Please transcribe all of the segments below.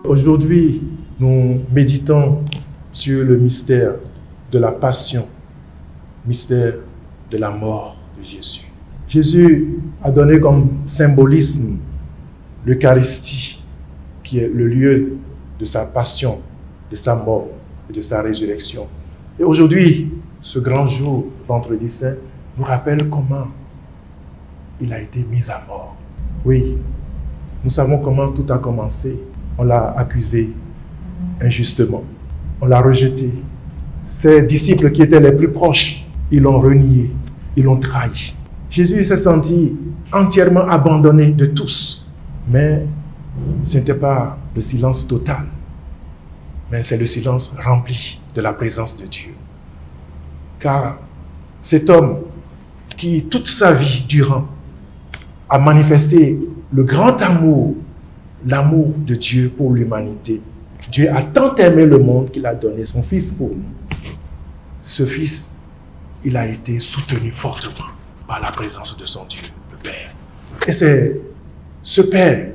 Aujourd'hui, nous méditons sur le mystère de la passion, mystère de la mort de Jésus. Jésus a donné comme symbolisme l'Eucharistie, qui est le lieu de sa passion, de sa mort et de sa résurrection. Et aujourd'hui, ce grand jour, vendredi saint, nous rappelle comment il a été mis à mort. Oui, nous savons comment tout a commencé. On l'a accusé injustement. On l'a rejeté. Ses disciples qui étaient les plus proches, ils l'ont renié, ils l'ont trahi. Jésus s'est senti entièrement abandonné de tous. Mais ce n'était pas le silence total, mais c'est le silence rempli de la présence de Dieu. Car cet homme qui, toute sa vie durant, a manifesté le grand amour, l'amour de Dieu pour l'humanité. Dieu a tant aimé le monde qu'il a donné son Fils pour nous. Ce Fils, il a été soutenu fortement par la présence de son Dieu, le Père. Et c'est ce Père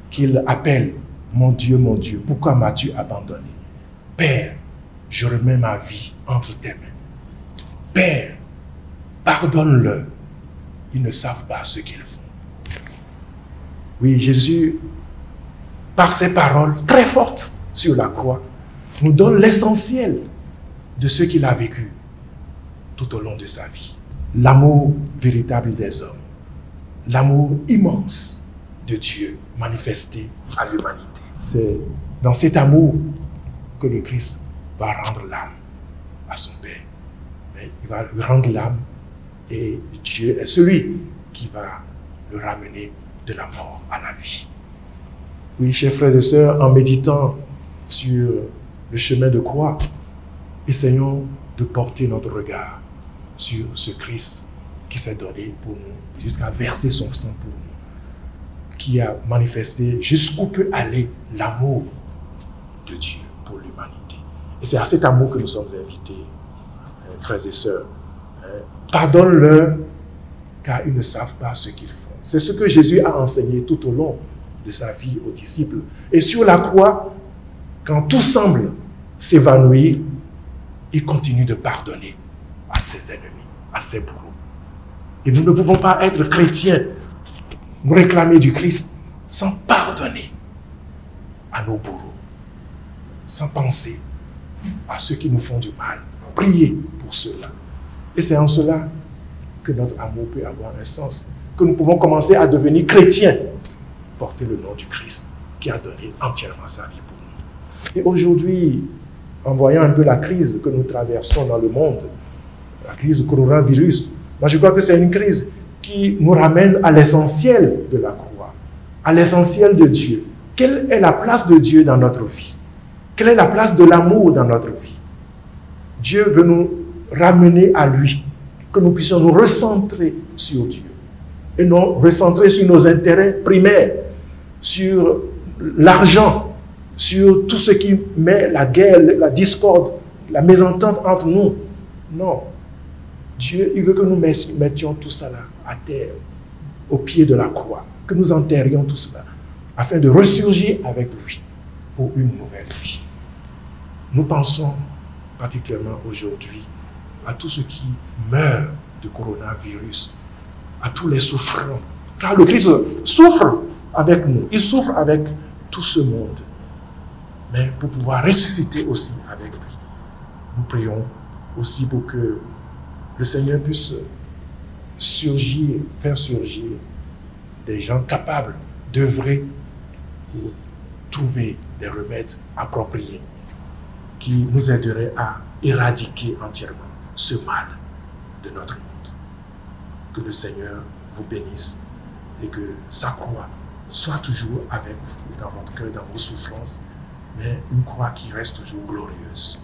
qu'il appelle « Mon Dieu, pourquoi m'as-tu abandonné? Père, je remets ma vie entre tes mains. Père, pardonne-leur, ils ne savent pas ce qu'ils font. » Oui, Jésus, par ses paroles très fortes sur la croix, nous donne l'essentiel de ce qu'il a vécu tout au long de sa vie. L'amour véritable des hommes, l'amour immense de Dieu manifesté à l'humanité. C'est dans cet amour que le Christ va rendre l'âme à son Père. Mais il va lui rendre l'âme et Dieu est celui qui va le ramener de la mort à la vie. Oui, chers frères et sœurs, en méditant sur le chemin de croix, essayons de porter notre regard sur ce Christ qui s'est donné pour nous, jusqu'à verser son sang pour nous, qui a manifesté jusqu'où peut aller l'amour de Dieu pour l'humanité. Et c'est à cet amour que nous sommes invités, frères et sœurs. Pardonne-leur, car ils ne savent pas ce qu'ils font. C'est ce que Jésus a enseigné tout au long de sa vie aux disciples. Et sur la croix, quand tout semble s'évanouir, il continue de pardonner à ses ennemis, à ses bourreaux. Et nous ne pouvons pas être chrétiens, nous réclamer du Christ, sans pardonner à nos bourreaux, sans penser à ceux qui nous font du mal. Prier pour cela. Et c'est en cela que notre amour peut avoir un sens, que nous pouvons commencer à devenir chrétiens, porter le nom du Christ qui a donné entièrement sa vie pour nous. Et aujourd'hui, en voyant un peu la crise que nous traversons dans le monde, la crise du coronavirus, moi je crois que c'est une crise qui nous ramène à l'essentiel de la croix, à l'essentiel de Dieu. Quelle est la place de Dieu dans notre vie? Quelle est la place de l'amour dans notre vie? Dieu veut nous ramener à lui, que nous puissions nous recentrer sur Dieu et non recentrer sur nos intérêts primaires, sur l'argent, sur tout ce qui met la guerre, la discorde, la mésentente entre nous. Non. Dieu, il veut que nous mettions tout cela à terre, au pied de la croix, que nous enterrions tout cela, afin de ressurgir avec lui pour une nouvelle vie. Nous pensons particulièrement aujourd'hui à tous ceux qui meurent du coronavirus, à tous les souffrants. Car le Christ souffre avec nous, il souffre avec tout ce monde. Mais pour pouvoir ressusciter aussi avec lui, nous prions aussi pour que le Seigneur puisse faire surgir des gens capables d'œuvrer pour trouver des remèdes appropriés qui nous aideraient à éradiquer entièrement ce mal de notre monde. Que le Seigneur vous bénisse et que sa croix soit toujours avec vous dans votre cœur, dans vos souffrances, mais une croix qui reste toujours glorieuse.